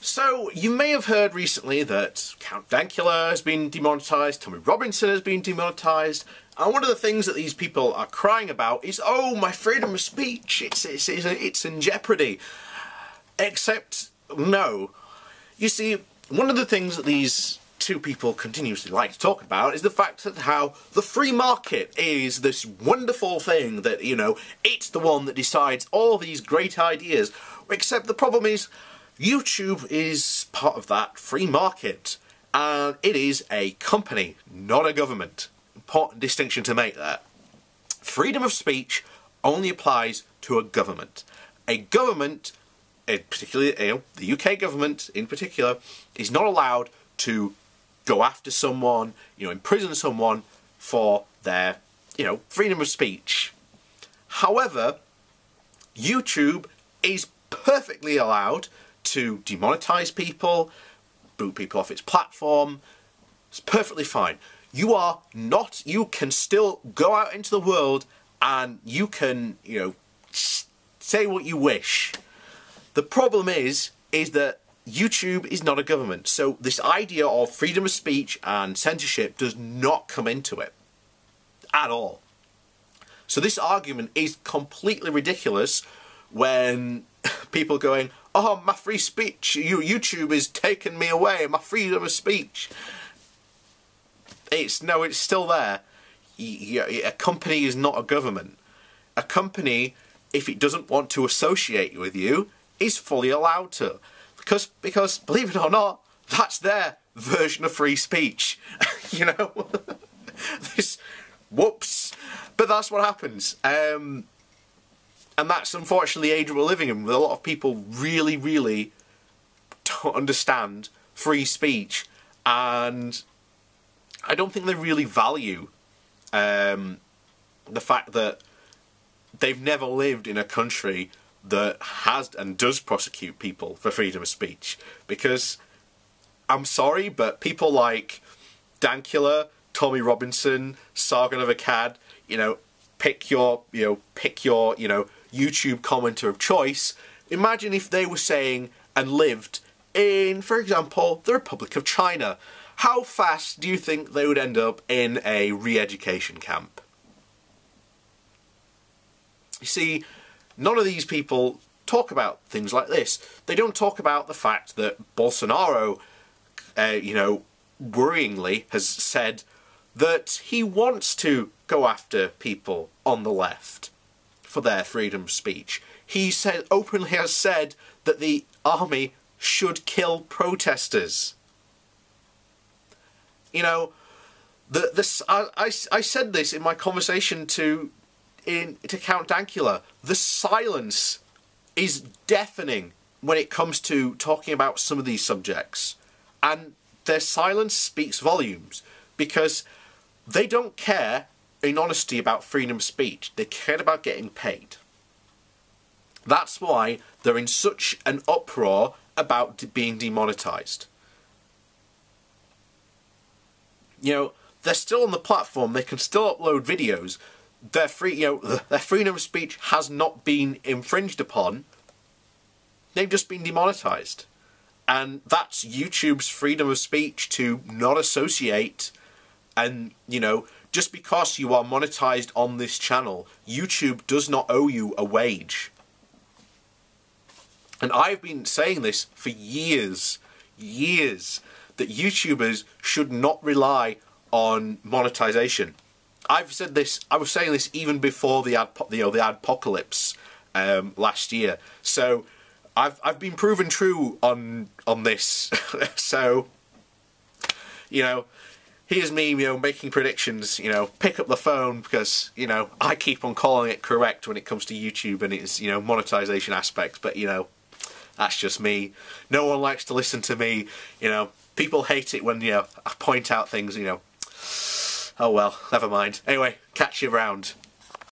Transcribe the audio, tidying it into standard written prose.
So, you may have heard recently that Count Dankula has been demonetised, Tommy Robinson has been demonetised, and one of the things that these people are crying about is, oh, my freedom of speech, it's in jeopardy. Except, no. You see, one of the things that these two people continuously like to talk about is the fact that how the free market is this wonderful thing that, you know, it's the one that decides all these great ideas. Except the problem is, YouTube is part of that free market, and it is a company, not a government. Important distinction to make there. Freedom of speech only applies to a government. A government, particularly the UK government in particular, is not allowed to go after someone, imprison someone for their, freedom of speech. However, YouTube is perfectly allowed to demonetize people, boot people off its platform. It's perfectly fine. You can still go out into the world and you can, say what you wish. The problem is that YouTube is not a government, so this idea of freedom of speech and censorship does not come into it at all. So this argument is completely ridiculous when people going, oh, my free speech, YouTube is taking me away, my freedom of speech. It's still there. A company is not a government. A company, if it doesn't want to associate with you, is fully allowed to. Because believe it or not, that's their version of free speech. Whoops. But that's what happens. And that's unfortunately the age we're living in, with a lot of people really, really don't understand free speech, and I don't think they really value the fact that they've never lived in a country that has and does prosecute people for freedom of speech. Because, I'm sorry, but people like Dankula, Tommy Robinson, Sargon of Akkad, pick your YouTube commenter of choice. Imagine if they were saying and lived in, for example, the Republic of China. How fast do you think they would end up in a re-education camp? You see, none of these people talk about things like this. They don't talk about the fact that Bolsonaro, worryingly has said that he wants to go after people on the left for their freedom of speech. He openly has said that the army should kill protesters. I said this in my conversation to Count Dankula. The silence is deafening when it comes to talking about some of these subjects, and their silence speaks volumes, because they don't care in honesty about freedom of speech. They care about getting paid. That's why they're in such an uproar about being demonetised. They're still on the platform, they can still upload videos. Their freedom of speech has not been infringed upon. They've just been demonetised. And that's YouTube's freedom of speech to not associate. And, just because you are monetized on this channel, YouTube does not owe you a wage. And I've been saying this for years, that YouTubers should not rely on monetization. I've said this, I was saying this even before the adpocalypse last year. So I've been proven true on this. So, here's me, making predictions, pick up the phone, because, I keep on calling it correct when it comes to YouTube and its, monetization aspects, but, that's just me. No one likes to listen to me, people hate it when, I point out things, oh well, never mind. Anyway, catch you around.